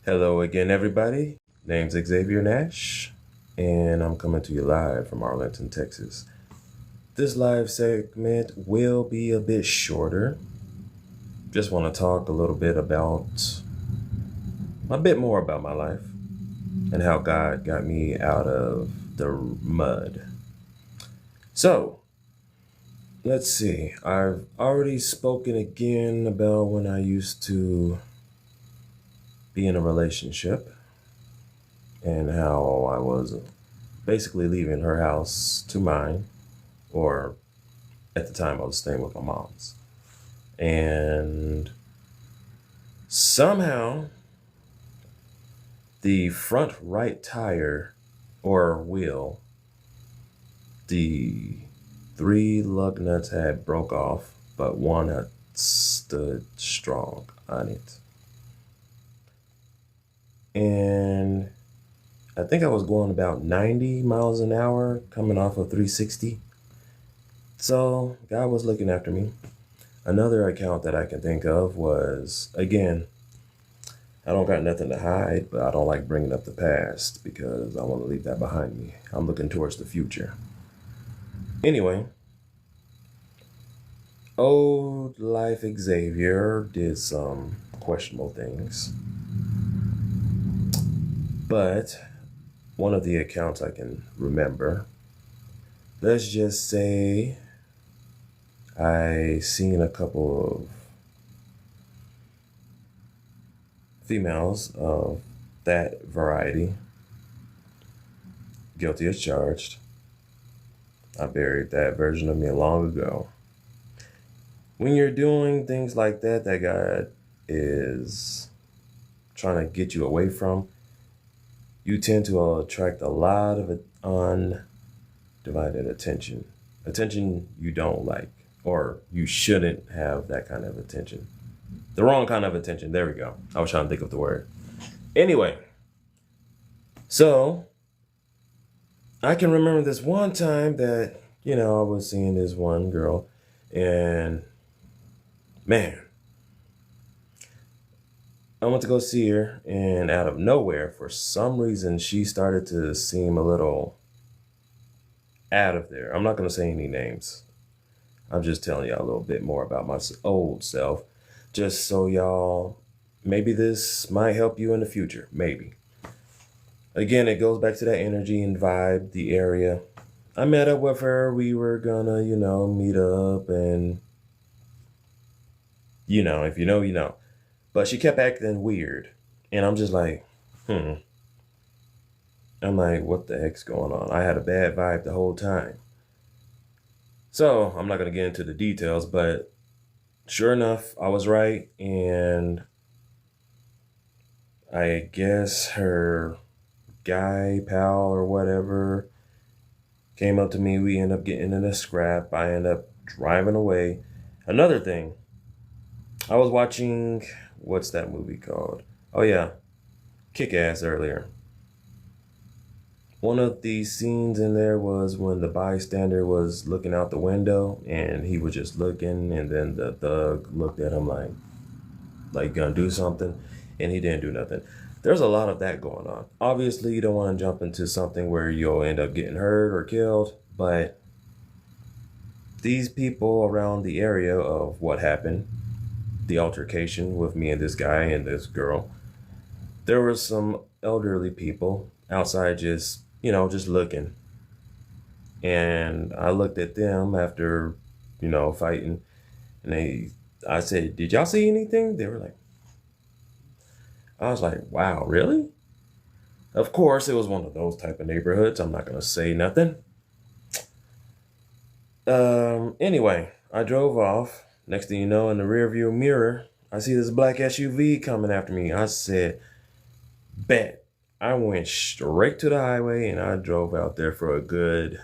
Hello again, everybody. Name's Xavier Nash, and I'm coming to you live from Arlington, Texas. This live segment will be a bit shorter. Just want to talk a bit more about my life and how God got me out of the mud. So, let's see. I've already spoken again about when I used to be in a relationship and how I was basically leaving her house to mine, or at the time I was staying with my mom's. And somehow the front right tire or wheel, the three lug nuts had broke off, but one had stood strong on it. And I think I was going about 90 miles an hour coming off of 360. So God was looking after me. Another account that I can think of was, again, I don't got nothing to hide, but I don't like bringing up the past because I want to leave that behind me. I'm looking towards the future. Anyway, old life Xavier did some questionable things, but one of the accounts I can remember, let's just say I seen a couple of females of that variety, guilty as charged. I buried that version of me long ago. When you're doing things like that, that God is trying to get you away from, you tend to attract a lot of undivided attention. Attention you don't like, or you shouldn't have that kind of attention. The wrong kind of attention. There we go. I was trying to think of the word. Anyway, so I can remember this one time that, I was seeing this one girl, and man, I went to go see her, and out of nowhere, for some reason, she started to seem a little out of there. I'm not going to say any names. I'm just telling y'all a little bit more about my old self, just so y'all, maybe this might help you in the future. Maybe. Again, it goes back to that energy and vibe, the area. I met up with her. We were gonna, meet up, and, if you know, you know. But she kept acting weird. And I'm just like, I'm like, what the heck's going on? I had a bad vibe the whole time. So I'm not going to get into the details, but sure enough, I was right. And I guess her guy, pal, or whatever came up to me. We end up getting in a scrap. I end up driving away. Another thing, I was watching, what's that movie called? Oh, yeah, Kick Ass earlier. One of the scenes in there was when the bystander was looking out the window and he was just looking, and then the thug looked at him like gonna do something, and he didn't do nothing. There's a lot of that going on. Obviously, you don't want to jump into something where you'll end up getting hurt or killed, but these people around the area of what happened, the altercation with me and this guy and this girl, there were some elderly people outside just looking. And I looked at them after, fighting, and I said, "Did y'all see anything?" They were like, I was like, "Wow, really?" Of course, it was one of those type of neighborhoods. I'm not going to say nothing. Anyway, I drove off. Next thing you know, in the rearview mirror, I see this black SUV coming after me. I said, bet. I went straight to the highway and I drove out there for a good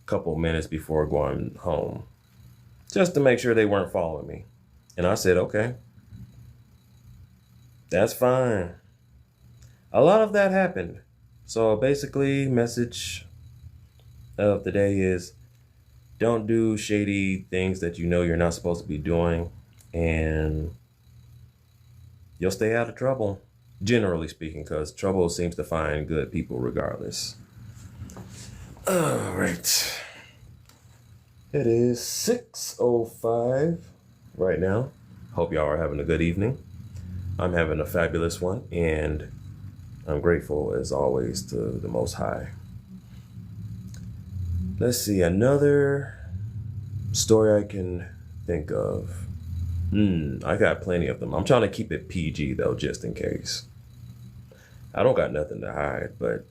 couple minutes before going home, just to make sure they weren't following me. And I said, okay, that's fine. A lot of that happened. So basically, message of the day is, don't do shady things that you know you're not supposed to be doing, and you'll stay out of trouble. Generally speaking, because trouble seems to find good people regardless. All right. It is 6:05 right now. Hope y'all are having a good evening. I'm having a fabulous one, and I'm grateful as always to the Most High. Let's see, another story I can think of. I got plenty of them. I'm trying to keep it PG though, just in case. I don't got nothing to hide, but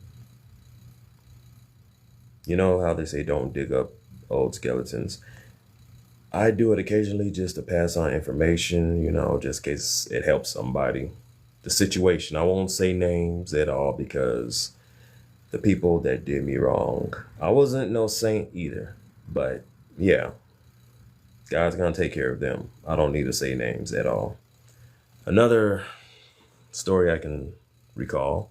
you know how they say don't dig up old skeletons. I do it occasionally just to pass on information, just in case it helps somebody. The situation. I won't say names at all because the people that did me wrong. I wasn't no saint either, but yeah, God's gonna take care of them. I don't need to say names at all. Another story I can recall.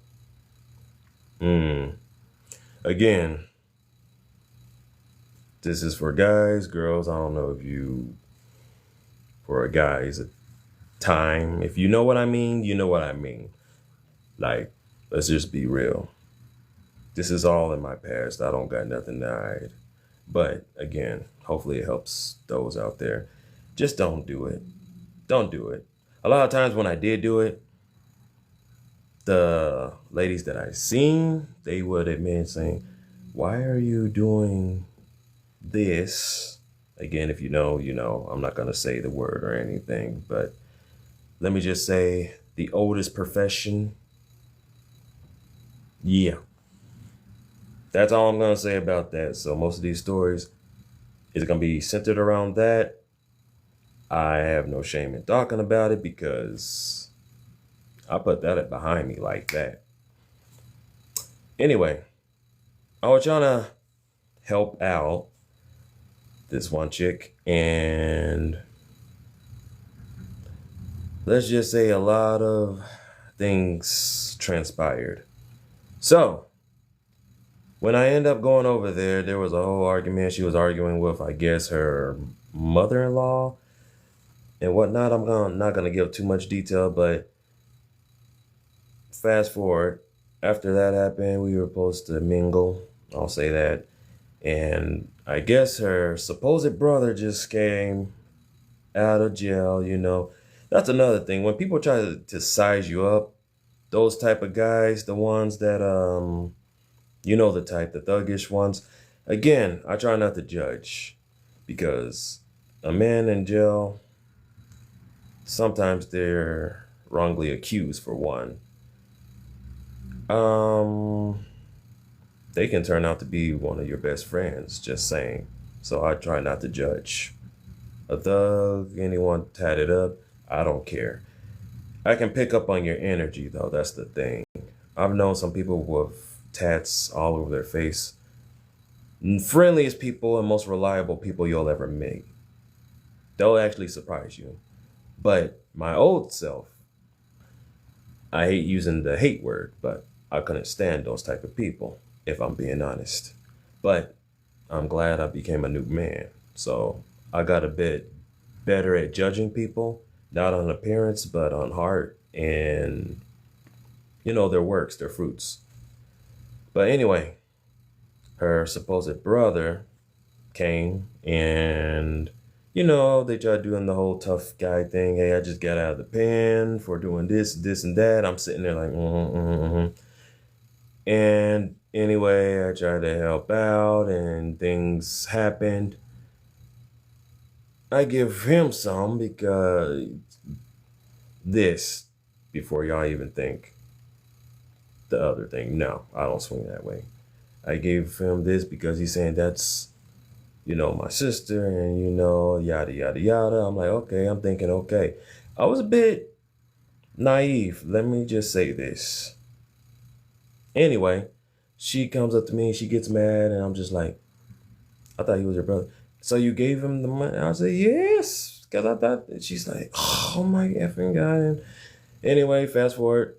Again, this is for guys, girls. I don't know if you, for a guy, is a time. If you know what I mean, you know what I mean. Like, let's just be real. This is all in my past. I don't got nothing to hide. But again, hopefully it helps those out there. Just don't do it. Don't do it. A lot of times when I did do it, the ladies that I seen, they would admit saying, why are you doing this? Again, if you know, you know. I'm not going to say the word or anything, but let me just say the oldest profession. Yeah. That's all I'm going to say about that. So most of these stories is going to be centered around that. I have no shame in talking about it because I put that behind me like that. Anyway, I was trying to help out this one chick, and let's just say a lot of things transpired. So when I end up going over there was a whole argument. She was arguing with, I guess, her mother-in-law and whatnot. I'm not gonna give too much detail, but fast forward, after that happened, we were supposed to mingle. I'll say that. And I guess her supposed brother just came out of jail, That's another thing. When people try to size you up, those type of guys, the ones that, the type, the thuggish ones. Again, I try not to judge because a man in jail, sometimes they're wrongly accused for one. They can turn out to be one of your best friends, just saying. So I try not to judge. A thug, anyone tatted up, I don't care. I can pick up on your energy, though. That's the thing. I've known some people with tats all over their face. Friendliest people and most reliable people you'll ever meet. They'll actually surprise you. But my old self, I hate using the hate word, but I couldn't stand those type of people, if I'm being honest. But I'm glad I became a new man. So I got a bit better at judging people, not on appearance, but on heart and, their works, their fruits. But anyway, her supposed brother came and, they tried doing the whole tough guy thing. Hey, I just got out of the pen for doing this, and that. I'm sitting there like, And anyway, I tried to help out and things happened. I give him some because this, before y'all even think the other thing. No, I don't swing that way. I gave him this because he's saying that's, my sister and, yada, yada, yada. I'm like, okay, I'm thinking, okay. I was a bit naive. Let me just say this. Anyway, she comes up to me, she gets mad, and I'm just like, I thought he was your brother. So you gave him the money? I said, yes. Because I thought, she's like, oh my effing God. And anyway, fast forward.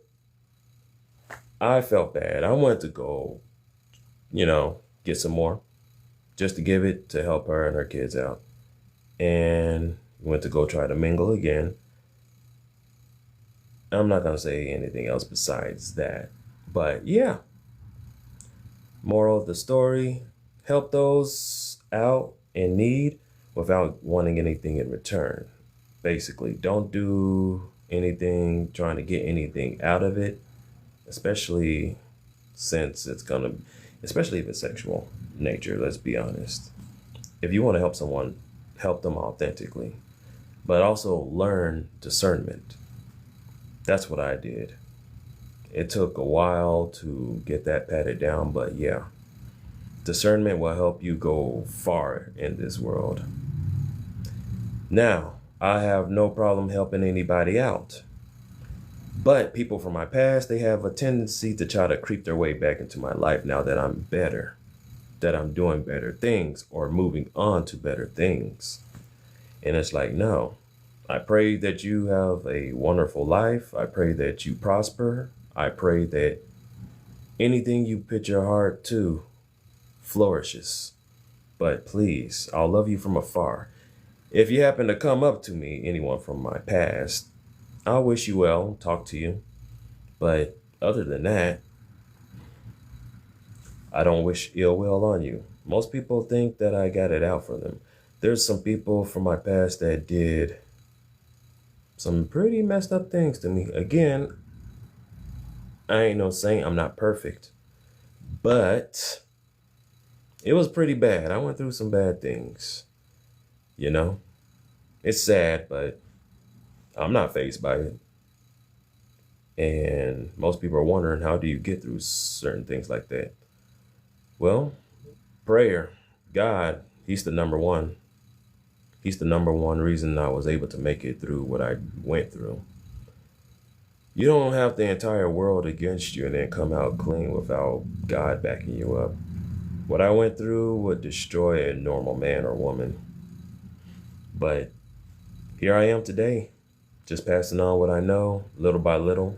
I felt bad. I wanted to go, get some more just to give it to help her and her kids out. And went to go try to mingle again. I'm not going to say anything else besides that. But yeah, moral of the story, help those out in need without wanting anything in return. Basically, don't do anything trying to get anything out of it, especially since it's going to, especially if it's sexual nature, let's be honest. If you want to help someone, help them authentically, but also learn discernment. That's what I did. It took a while to get that patted down, but yeah, discernment will help you go far in this world. Now, I have no problem helping anybody out. But people from my past, they have a tendency to try to creep their way back into my life now that I'm better, that I'm doing better things or moving on to better things. And it's like, no, I pray that you have a wonderful life. I pray that you prosper. I pray that anything you put your heart to flourishes. But please, I'll love you from afar. If you happen to come up to me, anyone from my past, I'll wish you well, talk to you. But other than that, I don't wish ill will on you. Most people think that I got it out for them. There's some people from my past that did some pretty messed up things to me. Again, I ain't no saint, I'm not perfect. But it was pretty bad. I went through some bad things. You know? It's sad, but I'm not fazed by it. And most people are wondering, how do you get through certain things like that? Well, prayer. God, he's the number one. He's the number one reason I was able to make it through what I went through. You don't have the entire world against you and then come out clean without God backing you up. What I went through would destroy a normal man or woman. But here I am today, just passing on what I know, little by little.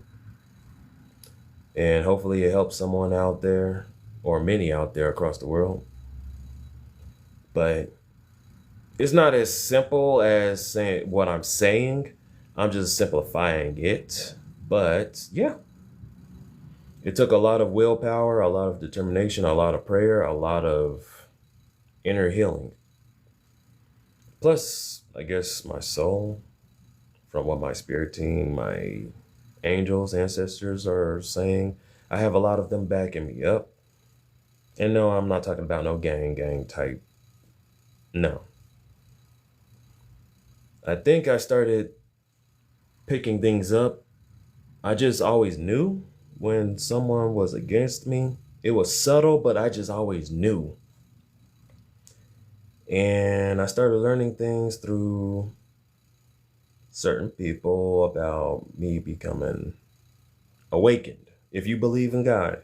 And hopefully it helps someone out there, or many out there across the world. But it's not as simple as saying what I'm saying. I'm just simplifying it. But yeah, it took a lot of willpower, a lot of determination, a lot of prayer, a lot of inner healing. Plus, I guess my soul, from what my spirit team, my angels, ancestors are saying, I have a lot of them backing me up. And no, I'm not talking about no gang type. No. I think I started picking things up. I just always knew when someone was against me. It was subtle, but I just always knew. And I started learning things through certain people about me becoming awakened. If you believe in God,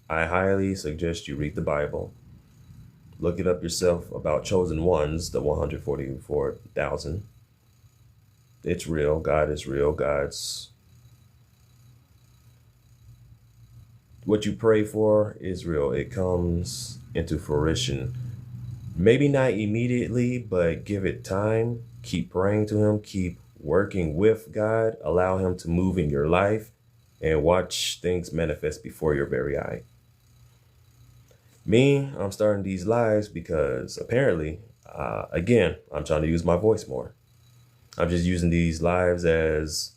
I highly suggest you read the Bible. Look it up yourself about chosen ones, the 144,000. It's real. God is real. What you pray for is real. It comes into fruition. Maybe not immediately, but give it time. Keep praying to him. Keep working with God. Allow him to move in your life and watch things manifest before your very eye. Me, I'm starting these lives because apparently, again, I'm trying to use my voice more. I'm just using these lives as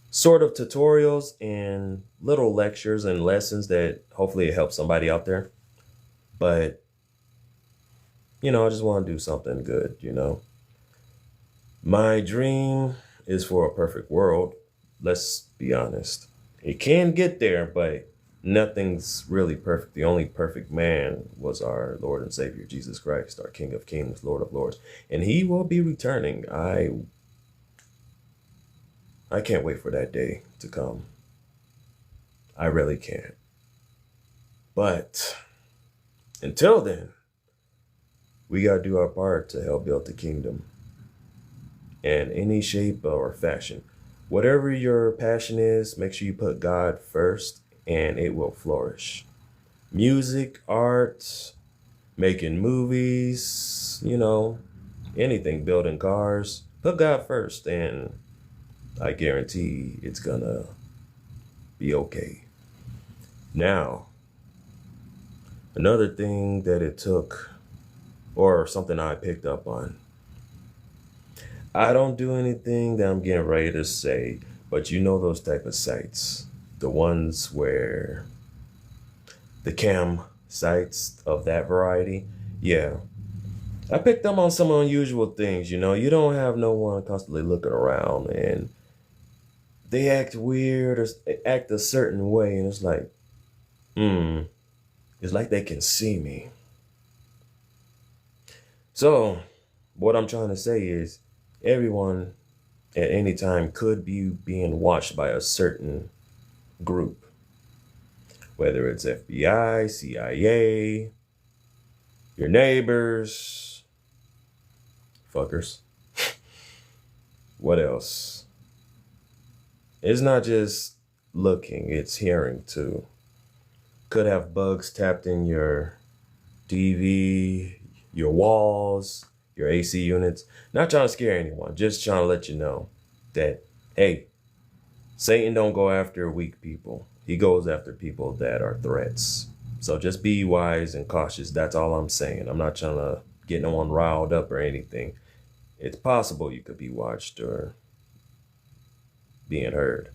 sort of tutorials and little lectures and lessons that hopefully it helps somebody out there. But I just want to do something good, My dream is for a perfect world. Let's be honest. It can get there, but nothing's really perfect. The only perfect man was our Lord and Savior, Jesus Christ, our King of Kings, Lord of Lords. And he will be returning. I can't wait for that day to come. I really can't. But until then, we got to do our part to help build the kingdom in any shape or fashion. Whatever your passion is, make sure you put God first and it will flourish. Music, art, making movies, anything, building cars. Put God first and I guarantee it's gonna be okay. Now, another thing that it took, or something I picked up on, I don't do anything that I'm getting ready to say, but you know those type of sites, the ones where the cam sites of that variety. Yeah, I picked up on some unusual things. You don't have no one constantly looking around, and they act weird or act a certain way, and it's like, hmm, it's like they can see me. So, what I'm trying to say is, everyone at any time could be being watched by a certain group, whether it's FBI, CIA, your neighbors, fuckers. What else? It's not just looking, it's hearing too. Could have bugs tapped in your TV, your walls, your AC units. Not trying to scare anyone, just trying to let you know that, hey, Satan don't go after weak people. He goes after people that are threats. So just be wise and cautious. That's all I'm saying. I'm not trying to get no one riled up or anything. It's possible you could be watched or being heard.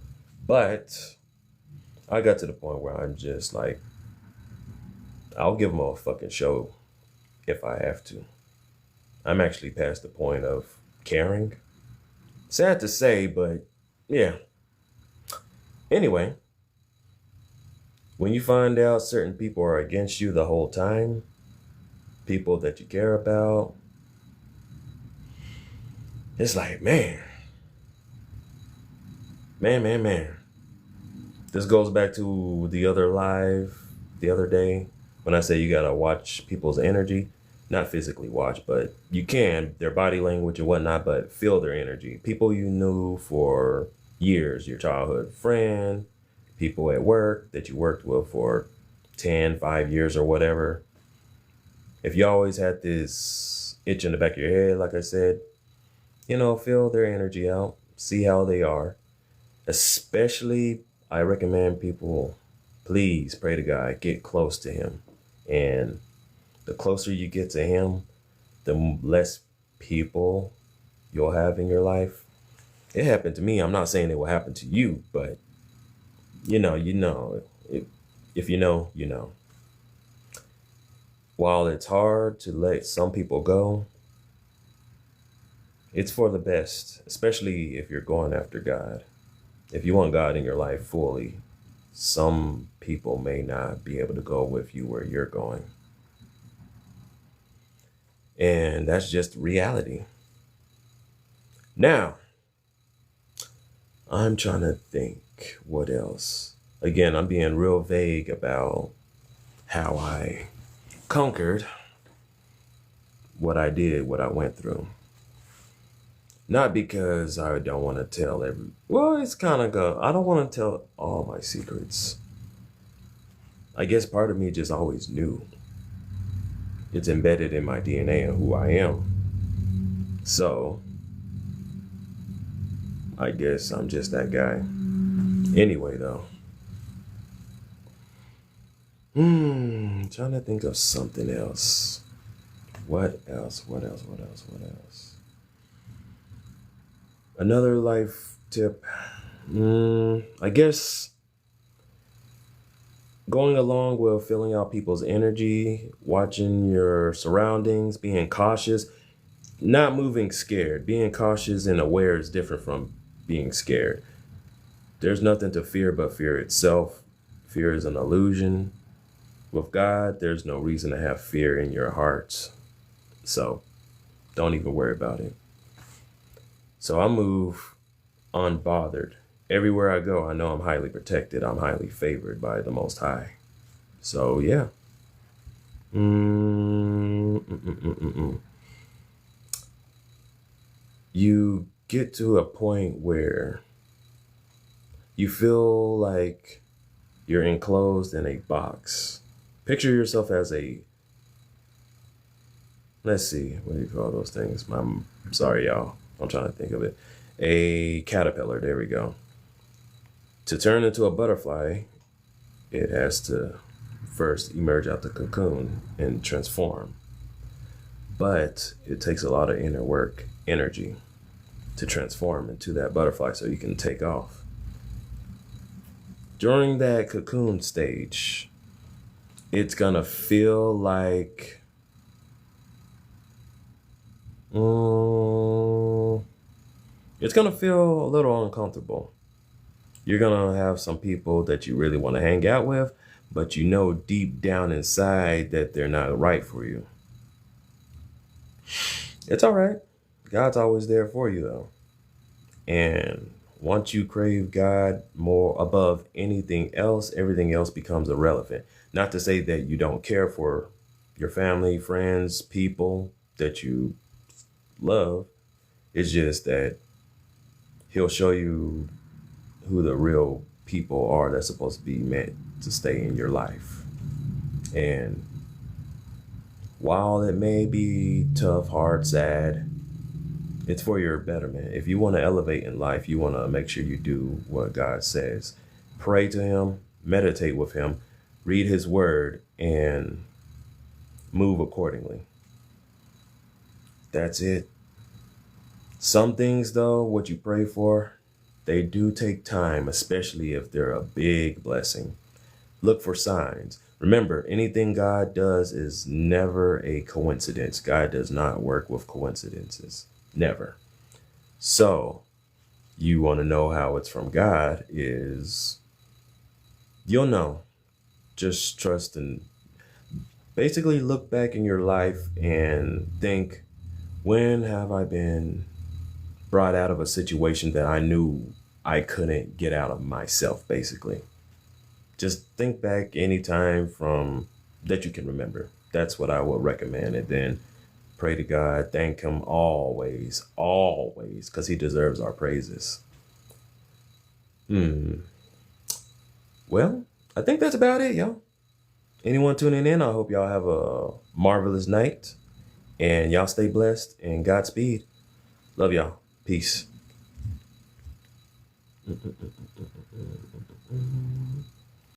But I got to the point where I'm just like, I'll give them a fucking show if I have to. I'm actually past the point of caring. Sad to say, but yeah. Anyway, when you find out certain people are against you the whole time, people that you care about, it's like, man. This goes back to the other live the other day when I say you gotta watch people's energy. Not physically watch, but you can, their body language and whatnot, but feel their energy. People you knew for years, your childhood friend, people at work that you worked with for 5 years or whatever. If you always had this itch in the back of your head, like I said, feel their energy out, see how they are. Especially, I recommend people, please pray to God, get close to him. And the closer you get to him, the less people you'll have in your life. It happened to me. I'm not saying it will happen to you, but you know. If you know, you know. While it's hard to let some people go, it's for the best, especially if you're going after God. If you want God in your life fully, some people may not be able to go with you where you're going. And that's just reality. Now, I'm trying to think what else. Again, I'm being real vague about how I conquered what I did, what I went through. Not because I don't want to tell it's kind of I don't want to tell all my secrets. I guess part of me just always knew. It's embedded in my DNA and who I am. So, I guess I'm just that guy. Anyway, though. Trying to think of something else. What else? Another life tip. I guess going along with feeling out people's energy, watching your surroundings, being cautious, not moving scared. Being cautious and aware is different from being scared. There's nothing to fear but fear itself. Fear is an illusion. With God, there's no reason to have fear in your hearts. So don't even worry about it. So I move unbothered. Everywhere I go, I know I'm highly protected. I'm highly favored by the Most High. So, yeah. You get to a point where you feel like you're enclosed in a box. Picture yourself as let's see, what do you call those things? I'm sorry, y'all. I'm trying to think of it. A caterpillar, there we go. To turn into a butterfly, it has to first emerge out the cocoon and transform. But it takes a lot of inner work, energy, to transform into that butterfly so you can take off. During that cocoon stage, it's gonna feel like it's gonna feel a little uncomfortable. You're gonna have some people that you really want to hang out with, but you know deep down inside that they're not right for you. It's all right. God's always there for you though. And once you crave God more above anything else, everything else becomes irrelevant. Not to say that you don't care for your family, friends, people that you love. It's just that he'll show you who the real people are that's supposed to be meant to stay in your life. And while it may be tough, hard, sad, it's for your betterment. If you want to elevate in life, you want to make sure you do what God says. Pray to him, meditate with him, read his word, and move accordingly. That's it. Some things, though, what you pray for, they do take time, especially if they're a big blessing. Look for signs. Remember, anything God does is never a coincidence. God does not work with coincidences. Never. So, you want to know how it's from God is, you'll know. Just trust and basically look back in your life and think, when have I been brought out of a situation that I knew I couldn't get out of myself, basically? Just think back anytime from that you can remember. That's what I would recommend. And then pray to God, thank him always, because he deserves our praises. Well, I think that's about it, y'all. Anyone tuning in, I hope y'all have a marvelous night and y'all stay blessed and Godspeed. Love y'all. Peace.